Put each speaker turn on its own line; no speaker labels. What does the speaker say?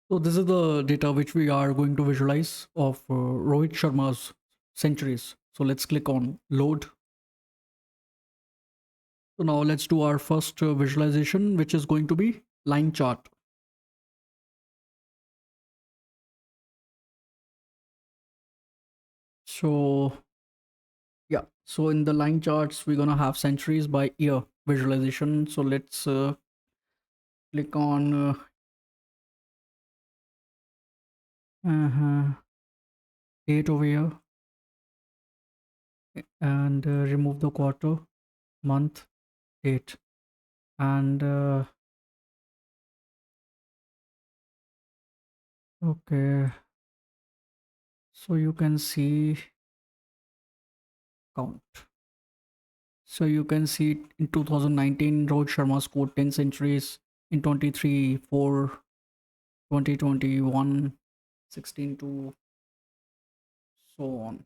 So this is the data which we are going to visualize of Rohit Sharma's centuries. So let's click on load. So now let's do our first visualization, which is going to be line chart. So yeah, so in the line charts, we're gonna have centuries by year visualization. So let's click on uh, date over here and remove the quarter, month, date, and okay, so you can see count. So you can see in 2019, Rohit Sharma scored 10 centuries. In 23, 4, 2021, 16 to so on.